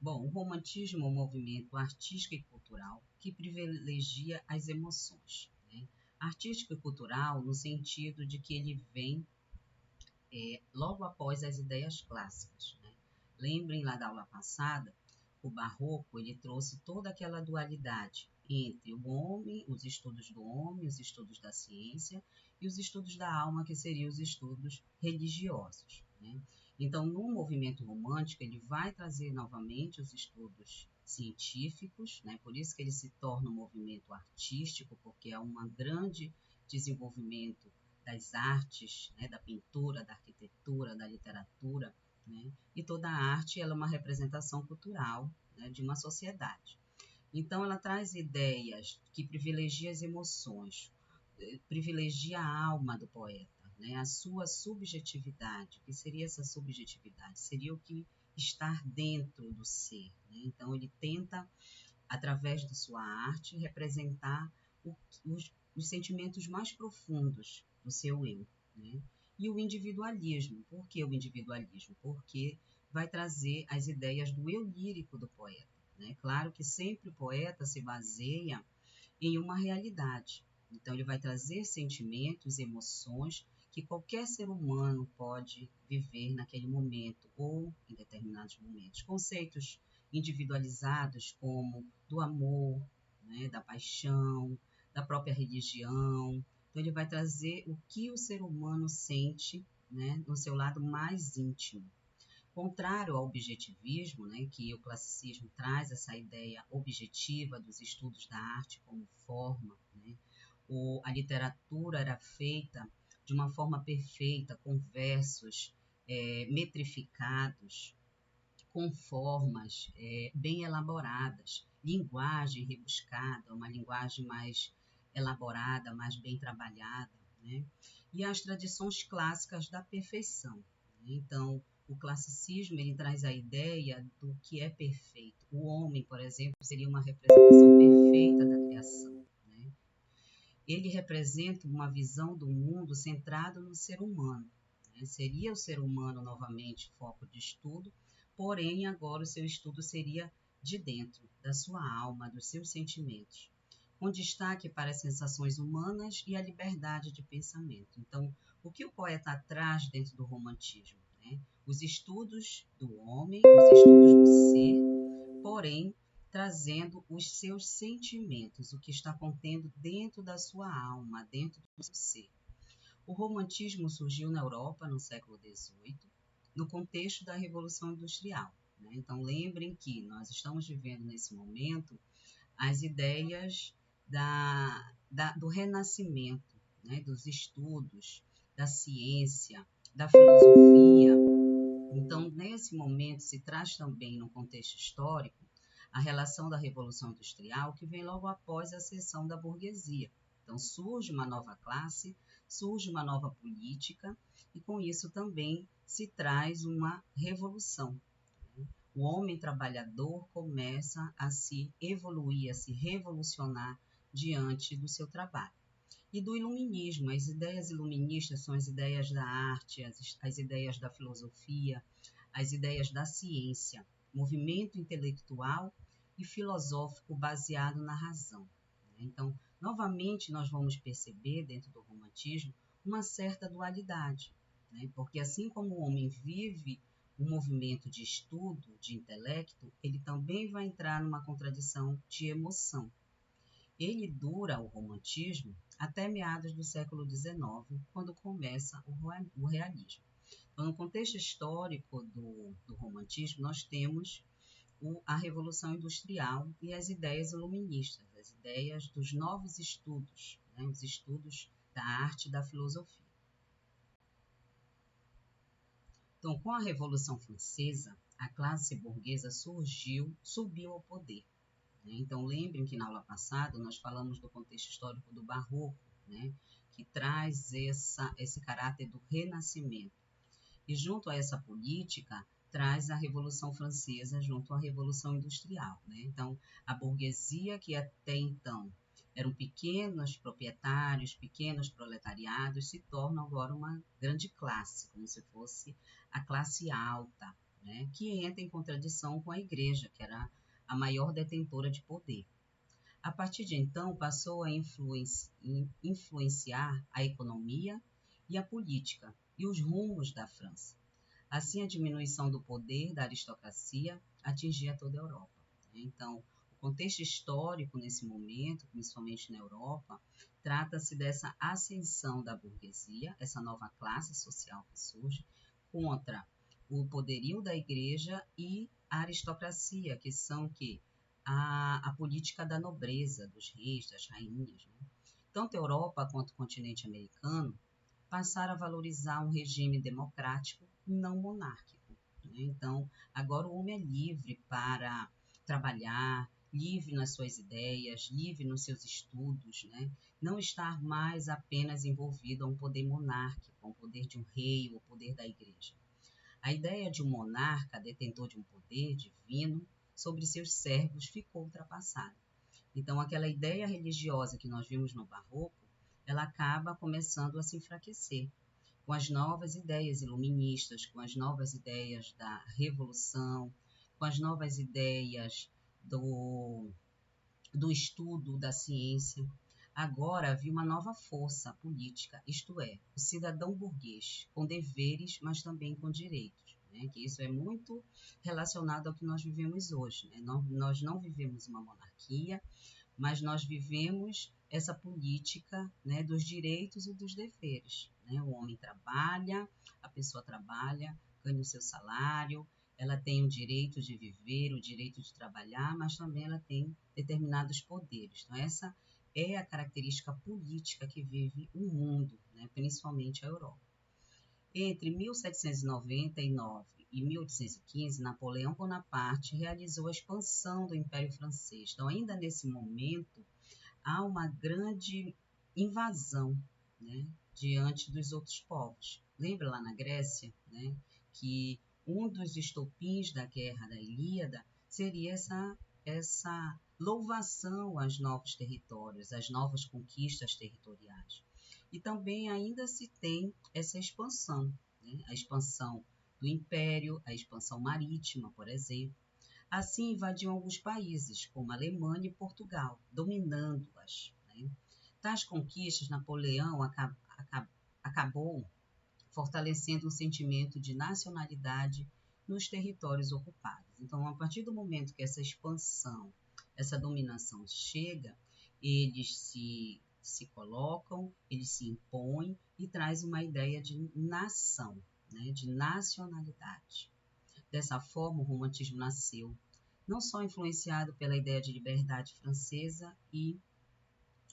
Bom, o romantismo é um movimento artístico e cultural que privilegia as emoções, né? Artístico e cultural no sentido de que ele vem logo após as ideias clássicas, né? Lembrem lá da aula passada, o barroco ele trouxe toda aquela dualidade entre o homem, os estudos do homem, os estudos da ciência e os estudos da alma, que seriam os estudos religiosos, né? Então, no movimento romântico, ele vai trazer novamente os estudos científicos, né? Por isso que ele se torna um movimento artístico, porque é um grande desenvolvimento das artes, né? Da pintura, da arquitetura, da literatura, né? E toda a arte ela é uma representação cultural, né? De uma sociedade. Então, ela traz ideias que privilegiam as emoções, privilegia a alma do poeta, né? A sua subjetividade. O que seria essa subjetividade? Seria o que está dentro do ser, né? Então, ele tenta, através da sua arte, representar os sentimentos mais profundos do seu eu, né? E o individualismo. Por que o individualismo? Porque vai trazer as ideias do eu lírico do poeta, né? Claro que sempre o poeta se baseia em uma realidade. Então, ele vai trazer sentimentos, emoções que qualquer ser humano pode viver naquele momento ou em determinados momentos. Conceitos individualizados como do amor, né, da paixão, da própria religião. Então, ele vai trazer o que o ser humano sente, né, no seu lado mais íntimo. Contrário ao objetivismo, né, que o classicismo traz essa ideia objetiva dos estudos da arte como forma, né, a literatura era feita de uma forma perfeita, com versos metrificados, com formas bem elaboradas, linguagem rebuscada, uma linguagem mais elaborada, mais bem trabalhada, né? E as tradições clássicas da perfeição. Né? Então, o classicismo ele traz a ideia do que é perfeito. O homem, por exemplo, seria uma representação perfeita da criação. Né? Ele representa uma visão do mundo centrado no ser humano. Né? Seria o ser humano novamente foco de estudo, porém agora o seu estudo seria de dentro, da sua alma, dos seus sentimentos, com destaque para as sensações humanas e a liberdade de pensamento. Então, o que o poeta traz dentro do romantismo? Né? Os estudos do homem, os estudos do ser, porém trazendo os seus sentimentos, o que está contendo dentro da sua alma, dentro do seu ser. O romantismo surgiu na Europa no século XVIII, no contexto da Revolução Industrial. Né? Então, lembrem que nós estamos vivendo nesse momento as ideias do renascimento, né? Dos estudos, da ciência, da filosofia. Então, nesse momento, se traz também, no contexto histórico, a relação da Revolução Industrial, que vem logo após a ascensão da burguesia. Então, surge uma nova classe, surge uma nova política, e com isso também se traz uma revolução. O homem trabalhador começa a se evoluir, a se revolucionar diante do seu trabalho. E do iluminismo, as ideias iluministas são as ideias da arte, as ideias da filosofia, as ideias da ciência, movimento intelectual e filosófico baseado na razão. Então, novamente, nós vamos perceber dentro do romantismo uma certa dualidade, né? Porque assim como o homem vive um movimento de estudo, de intelecto, ele também vai entrar numa contradição de emoção. Ele dura, o romantismo, até meados do século XIX, quando começa o realismo. Então, no contexto histórico do romantismo, nós temos a Revolução Industrial e as ideias iluministas, as ideias dos novos estudos, né, os estudos da arte e da filosofia. Então, com a Revolução Francesa, a classe burguesa subiu ao poder. Né? Então, lembrem que na aula passada nós falamos do contexto histórico do Barroco, né, que traz esse caráter do renascimento. E junto a essa política, traz a Revolução Francesa junto à Revolução Industrial. Né? Então, a burguesia, que até então eram pequenos proprietários, pequenos proletariados, se torna agora uma grande classe, como se fosse a classe alta, né, que entra em contradição com a Igreja, que era a maior detentora de poder. A partir de então, passou a influenciar a economia e a política e os rumos da França. Assim, a diminuição do poder da aristocracia atingia toda a Europa. Então, o contexto histórico nesse momento, principalmente na Europa, trata-se dessa ascensão da burguesia, essa nova classe social que surge, contra o poderio da igreja e a aristocracia, que são que a política da nobreza, dos reis, das rainhas. Né? Tanto a Europa quanto o continente americano passaram a valorizar um regime democrático não monárquico. Né? Então, agora o homem é livre para trabalhar, livre nas suas ideias, livre nos seus estudos, né? Não estar mais apenas envolvido a um poder monárquico, a um poder de um rei ou poder da igreja. A ideia de um monarca, detentor de um poder divino, sobre seus servos ficou ultrapassada. Então, aquela ideia religiosa que nós vimos no Barroco, ela acaba começando a se enfraquecer com as novas ideias iluministas, com as novas ideias da revolução, com as novas ideias do estudo da ciência. Agora havia uma nova força política, isto é, o cidadão burguês, com deveres, mas também com direitos. Né? Que isso é muito relacionado ao que nós vivemos hoje. Né? Nós não vivemos uma monarquia, mas nós vivemos essa política, né, dos direitos e dos deveres. Né? O homem trabalha, a pessoa trabalha, ganha o seu salário, ela tem o direito de viver, o direito de trabalhar, mas também ela tem determinados poderes. Então, essa é a característica política que vive o mundo, né, principalmente a Europa. Entre 1799 e 1815, Napoleão Bonaparte realizou a expansão do Império Francês. Então, ainda nesse momento, há uma grande invasão, né, diante dos outros povos. Lembra lá na Grécia, né, que um dos estopins da guerra da Ilíada seria essa louvação aos novos territórios, às novas conquistas territoriais. E também ainda se tem essa expansão, né, a expansão do império, a expansão marítima, por exemplo. Assim, invadiam alguns países, como a Alemanha e Portugal, dominando-as. Né? Tais conquistas, Napoleão acabou fortalecendo um sentimento de nacionalidade nos territórios ocupados. Então, a partir do momento que essa expansão, essa dominação chega, eles se colocam, eles se impõem e traz uma ideia de nação, né, de nacionalidade. Dessa forma, o romantismo nasceu, não só influenciado pela ideia de liberdade francesa e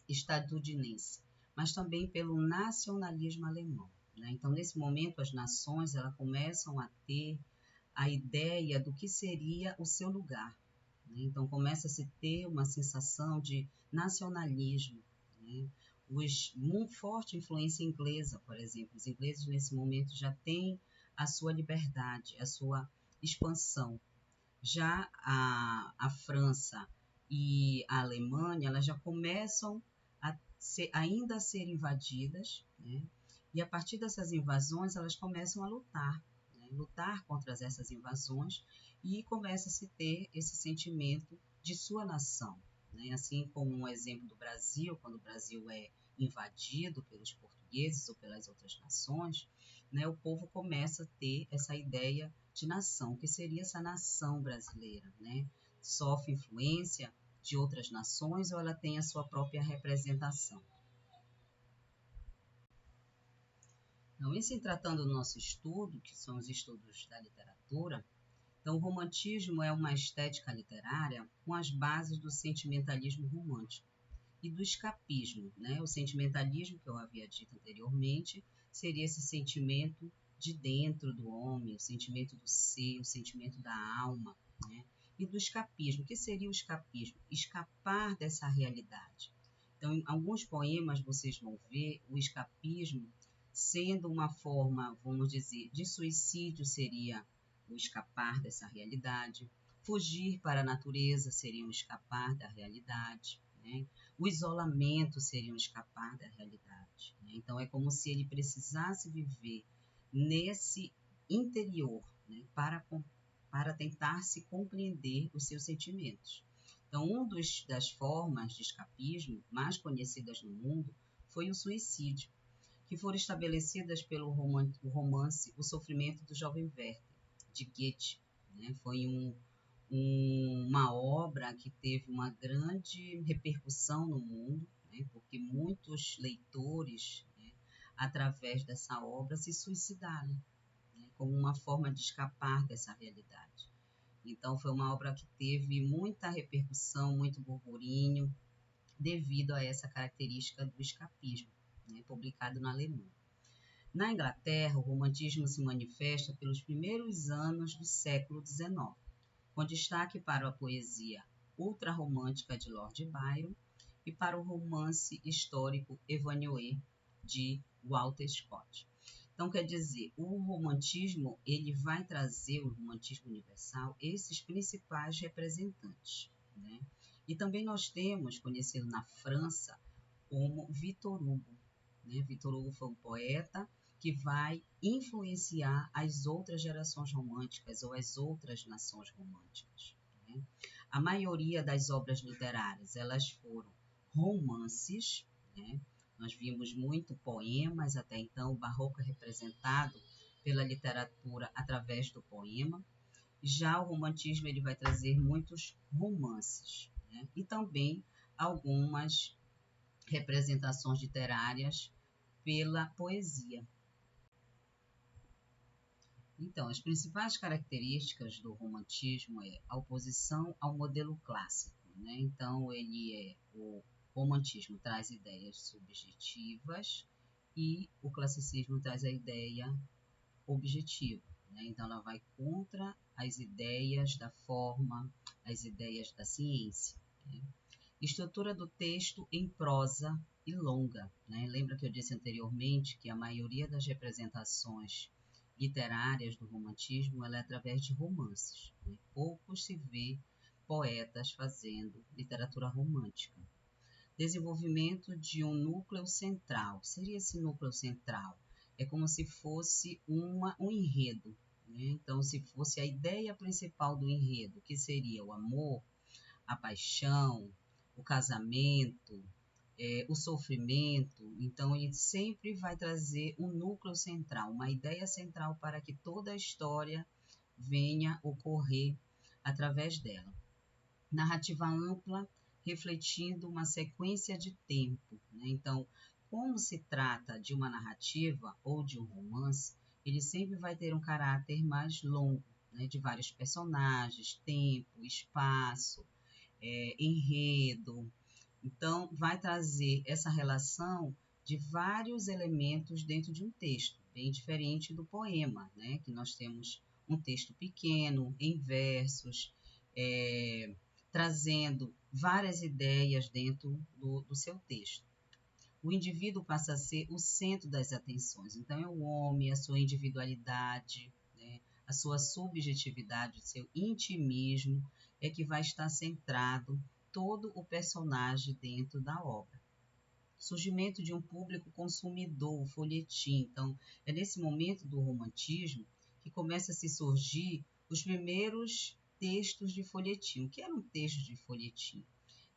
estadunidense, mas também pelo nacionalismo alemão. Né? Então, nesse momento, as nações começam a ter a ideia do que seria o seu lugar. Né? Então, começa a se ter uma sensação de nacionalismo. Né? Muito forte influência inglesa, por exemplo. Os ingleses, nesse momento, já têm a sua liberdade, a sua expansão. Já a França e a Alemanha, elas já começam ainda a ser invadidas, né? E a partir dessas invasões, elas começam a lutar, né? Lutar contra essas invasões e começa a se ter esse sentimento de sua nação. Né? Assim como um exemplo do Brasil, quando o Brasil é invadido pelos portugueses ou pelas outras nações, né? O povo começa a ter essa ideia de nação, que seria essa nação brasileira, né? Sofre influência de outras nações ou ela tem a sua própria representação. Então, em se tratando do nosso estudo, que são os estudos da literatura, então o romantismo é uma estética literária com as bases do sentimentalismo romântico e do escapismo, né? O sentimentalismo, que eu havia dito anteriormente, seria esse sentimento de dentro do homem, o sentimento do ser, o sentimento da alma, né? E do escapismo. O que seria o escapismo? Escapar dessa realidade. Então, em alguns poemas vocês vão ver o escapismo sendo uma forma, vamos dizer, de suicídio seria o escapar dessa realidade. Fugir para a natureza seria um escapar da realidade. Né? O isolamento seria um escapar da realidade. Né? Então, é como se ele precisasse viver nesse interior, né? para tentar se compreender os seus sentimentos. Então, uma das formas de escapismo mais conhecidas no mundo foi o suicídio, que foram estabelecidas pelo romance O Sofrimento do Jovem Werther, de Goethe. Né? Foi uma obra que teve uma grande repercussão no mundo, né? Porque muitos leitores, né, através dessa obra, se suicidaram, né, como uma forma de escapar dessa realidade. Então, foi uma obra que teve muita repercussão, muito burburinho, devido a essa característica do escapismo, né, publicado na Alemanha. Na Inglaterra, o romantismo se manifesta pelos primeiros anos do século XIX, com destaque para a poesia ultrarromântica de Lord Byron e para o romance histórico Evanhoë, de Walter Scott. Então, quer dizer, o romantismo, ele vai trazer, o romantismo universal, esses principais representantes, né? E também nós temos, conhecido na França, como Victor Hugo, né? Victor Hugo foi um poeta que vai influenciar as outras gerações românticas ou as outras nações românticas, né? A maioria das obras literárias, elas foram romances, né? Nós vimos muito poemas, até então o barroco é representado pela literatura através do poema. Já o romantismo ele vai trazer muitos romances, né? E também algumas representações literárias pela poesia. Então, as principais características do romantismo é a oposição ao modelo clássico, né? Então, o romantismo traz ideias subjetivas e o classicismo traz a ideia objetiva, né? Então, ela vai contra as ideias da forma, as ideias da ciência, né? Estrutura do texto em prosa e longa, né? Lembra que eu disse anteriormente que a maioria das representações literárias do romantismo ela é através de romances, né? Poucos se vê poetas fazendo literatura romântica. Desenvolvimento de um núcleo central. O que seria esse núcleo central? É como se fosse um enredo, né? Então, se fosse a ideia principal do enredo, que seria o amor, a paixão, o casamento, o sofrimento, então ele sempre vai trazer um núcleo central, uma ideia central para que toda a história venha ocorrer através dela. Narrativa ampla, refletindo uma sequência de tempo, né? Então, como se trata de uma narrativa ou de um romance, ele sempre vai ter um caráter mais longo, né? De vários personagens, tempo, espaço, enredo. Então, vai trazer essa relação de vários elementos dentro de um texto, bem diferente do poema, né? Que nós temos um texto pequeno, em versos, trazendo várias ideias dentro do seu texto. O indivíduo passa a ser o centro das atenções. Então, é o homem, a sua individualidade, né? A sua subjetividade, o seu intimismo é que vai estar centrado todo o personagem dentro da obra. Surgimento de um público consumidor, o folhetim. Então, é nesse momento do romantismo que começa a se surgir os primeiros textos de folhetim. O que eram textos de folhetim?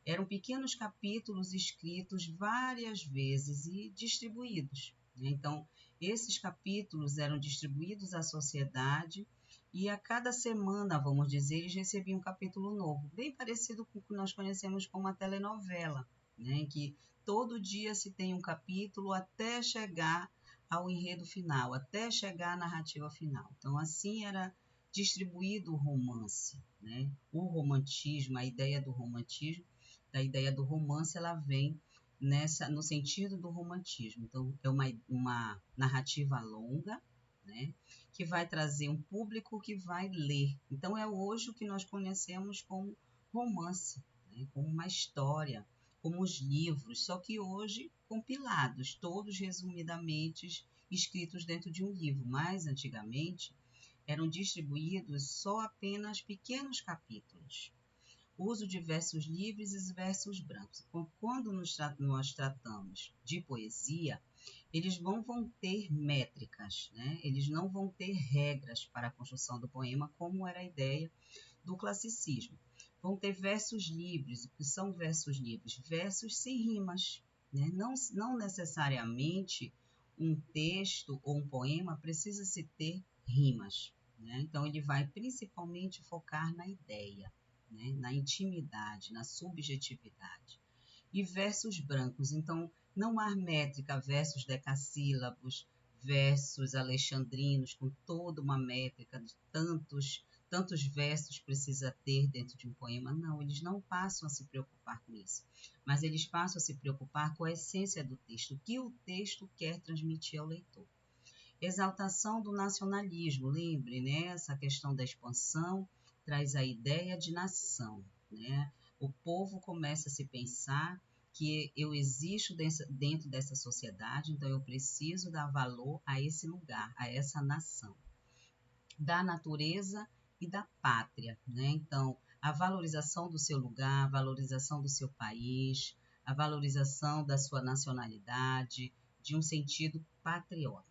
Eram pequenos capítulos escritos várias vezes e distribuídos, né? Então, esses capítulos eram distribuídos à sociedade e a cada semana, vamos dizer, eles recebiam um capítulo novo, bem parecido com o que nós conhecemos como a telenovela, né? Em que todo dia se tem um capítulo até chegar ao enredo final, até chegar à narrativa final. Então, assim era distribuído o romance, né? O romantismo, a ideia do romantismo, da ideia do romance, ela vem no sentido do romantismo. Então, é uma narrativa longa, né, que vai trazer um público que vai ler. Então, é hoje o que nós conhecemos como romance, né, como uma história, como os livros, só que hoje compilados, todos resumidamente escritos dentro de um livro. Mas, antigamente, eram distribuídos só apenas pequenos capítulos. O uso de versos livres e versos brancos. Quando nós tratamos de poesia, eles vão ter métricas, né? Eles não vão ter regras para a construção do poema, como era a ideia do classicismo. Vão ter versos livres. O que são versos livres? Versos sem rimas, né? Não necessariamente um texto ou um poema precisa se ter rimas, né? Então, ele vai principalmente focar na ideia, né? Na intimidade, na subjetividade. E versos brancos, então, não há métrica, versos decassílabos, versos alexandrinos, com toda uma métrica de tantos versos precisa ter dentro de um poema. Não, eles não passam a se preocupar com isso, mas eles passam a se preocupar com a essência do texto, o que o texto quer transmitir ao leitor. Exaltação do nacionalismo, lembre, né? Essa questão da expansão traz a ideia de nação, né? O povo começa a se pensar que eu existo dentro dessa sociedade, então eu preciso dar valor a esse lugar, a essa nação, da natureza e da pátria, né? Então, a valorização do seu lugar, a valorização do seu país, a valorização da sua nacionalidade, de um sentido patriota.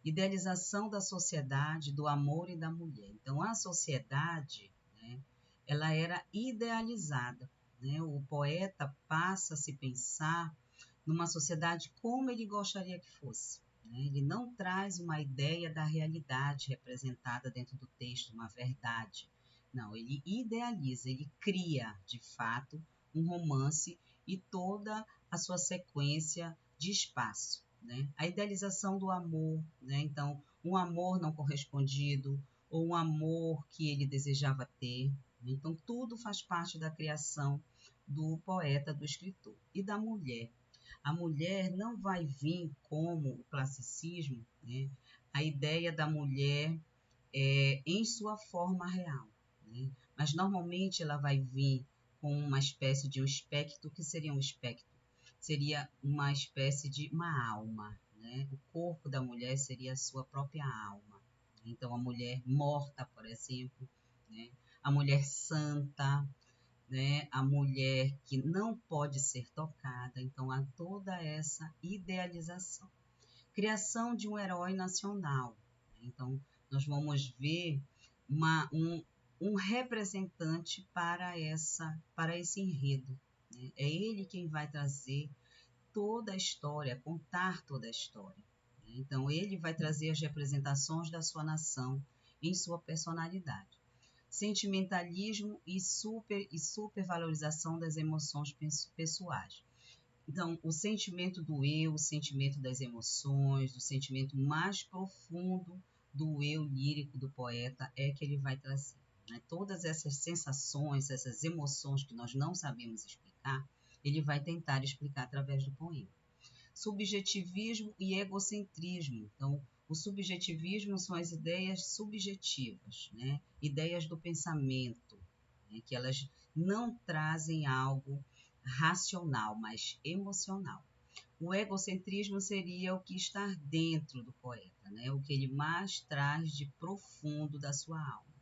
Idealização da sociedade, do amor e da mulher. Então, a sociedade, né, ela era idealizada, né? O poeta passa a se pensar numa sociedade como ele gostaria que fosse, né? Ele não traz uma ideia da realidade representada dentro do texto, uma verdade. Não, ele idealiza, ele cria, de fato, um romance e toda a sua sequência de espaço, né? A idealização do amor, né? Então, um amor não correspondido ou um amor que ele desejava ter. Então, tudo faz parte da criação do poeta, do escritor. E da mulher. A mulher não vai vir como o classicismo, né? A ideia da mulher em sua forma real, né? Mas normalmente ela vai vir com uma espécie de um espectro. O que seria um espectro? Seria uma espécie de uma alma, né? O corpo da mulher seria a sua própria alma. Então, a mulher morta, por exemplo, né? A mulher santa, né? A mulher que não pode ser tocada. Então, há toda essa idealização. Criação de um herói nacional. Então, nós vamos ver um representante para esse enredo, né? É ele quem vai trazer toda a história, contar toda a história, né? Então, ele vai trazer as representações da sua nação em sua personalidade. Sentimentalismo e supervalorização das emoções pessoais. Então, o sentimento do eu, o sentimento das emoções, o sentimento mais profundo do eu lírico do poeta é que ele vai trazer, né? Todas essas sensações, essas emoções que nós não sabemos explicar, ele vai tentar explicar através do poema. Subjetivismo e egocentrismo. Então, o subjetivismo são as ideias subjetivas, né? Ideias do pensamento, né? Que elas não trazem algo racional, mas emocional. O egocentrismo seria o que está dentro do poeta, né? O que ele mais traz de profundo da sua alma.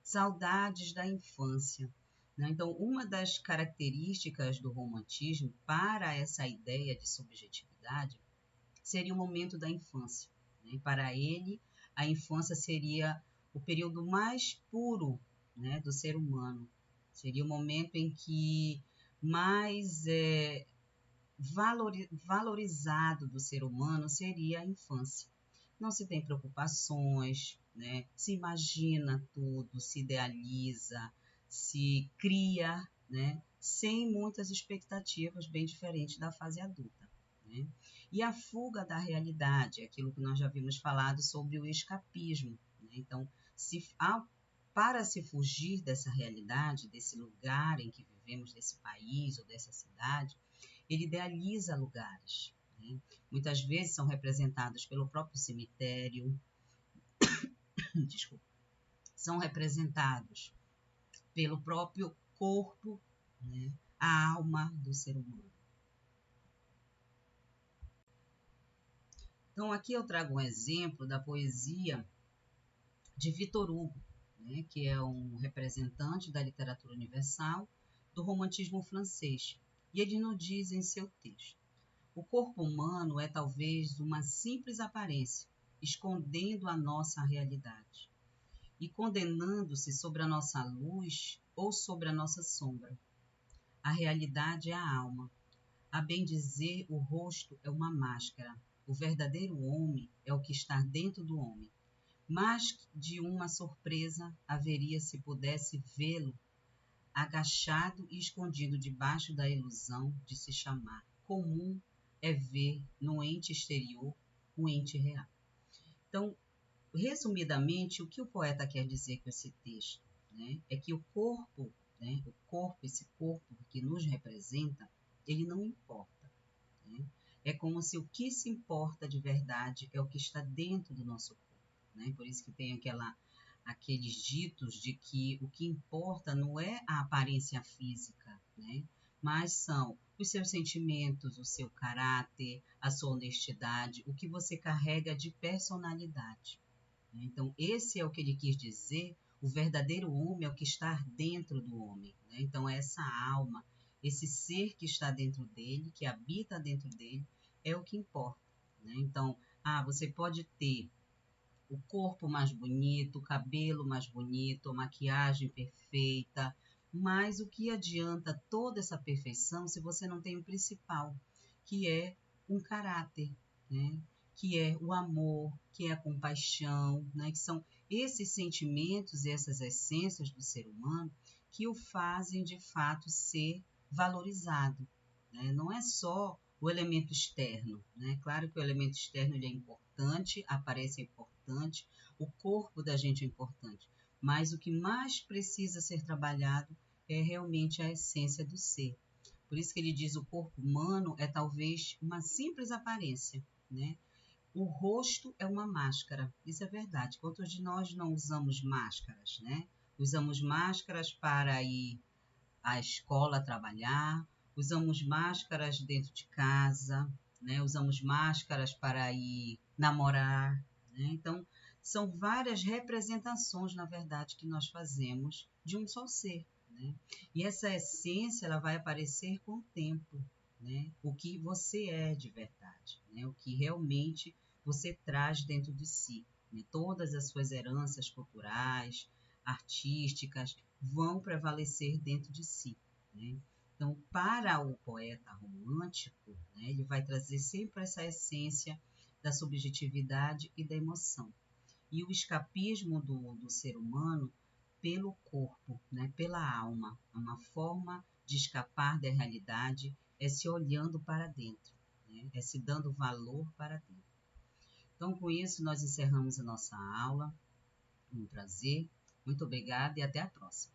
Saudades da infância, né? Então, uma das características do romantismo para essa ideia de subjetividade seria o momento da infância, né? Para ele, a infância seria o período mais puro, né, do ser humano. Seria o momento em que mais valorizado do ser humano seria a infância. Não se tem preocupações, né? Se imagina tudo, se idealiza, se cria, né? Sem muitas expectativas, bem diferente da fase adulta, né? E a fuga da realidade, aquilo que nós já vimos falado sobre o escapismo, né? Então, para se fugir dessa realidade, desse lugar em que vivemos, desse país ou dessa cidade, ele idealiza lugares, né? Muitas vezes são representados pelo próprio cemitério, desculpa, são representados pelo próprio corpo, né? A alma do ser humano. Então, aqui eu trago um exemplo da poesia de Victor Hugo, né? Que é um representante da literatura universal do romantismo francês. E ele nos diz em seu texto: O corpo humano é talvez uma simples aparência, escondendo a nossa realidade e condenando-se sobre a nossa luz ou sobre a nossa sombra. A realidade é a alma. A bem dizer, o rosto é uma máscara. O verdadeiro homem é o que está dentro do homem. Mas de uma surpresa haveria se pudesse vê-lo agachado e escondido debaixo da ilusão de se chamar. Comum é ver no ente exterior o ente real. Então, resumidamente, o que o poeta quer dizer com esse texto, né, é que o corpo, esse corpo que nos representa, ele não importa. Né? É como se o que se importa de verdade é o que está dentro do nosso corpo. Né? Por isso que tem aqueles ditos de que o que importa não é a aparência física, né? Mas são os seus sentimentos, o seu caráter, a sua honestidade, o que você carrega de personalidade. Então, esse é o que ele quis dizer, o verdadeiro homem é o que está dentro do homem. Né? Então, essa alma, esse ser que está dentro dele, que habita dentro dele, é o que importa. Né? Então, você pode ter o corpo mais bonito, o cabelo mais bonito, a maquiagem perfeita, mas o que adianta toda essa perfeição se você não tem o principal, que é um caráter, né? Que é o amor, que é a compaixão, né? Que são esses sentimentos e essas essências do ser humano que o fazem de fato ser valorizado. Né? Não é só o elemento externo, né? Claro que o elemento externo ele é importante, a aparência é importante, o corpo da gente é importante, mas o que mais precisa ser trabalhado é realmente a essência do ser. Por isso que ele diz o corpo humano é talvez uma simples aparência, né? O rosto é uma máscara, isso é verdade. Quantos de nós não usamos máscaras, né? Usamos máscaras para ir à escola trabalhar, usamos máscaras dentro de casa, né? Usamos máscaras para ir namorar, né? Então, são várias representações, na verdade, que nós fazemos de um só ser, né? E essa essência ela vai aparecer com o tempo, né? O que você é de verdade, né? O que realmente você traz dentro de si, né? Todas as suas heranças culturais, artísticas, vão prevalecer dentro de si. Né? Então, para o poeta romântico, né, ele vai trazer sempre essa essência da subjetividade e da emoção. E o escapismo do ser humano pelo corpo, né, pela alma, uma forma de escapar da realidade é se olhando para dentro, né, é se dando valor para dentro. Então, com isso, nós encerramos a nossa aula. Um prazer, muito obrigada e até a próxima.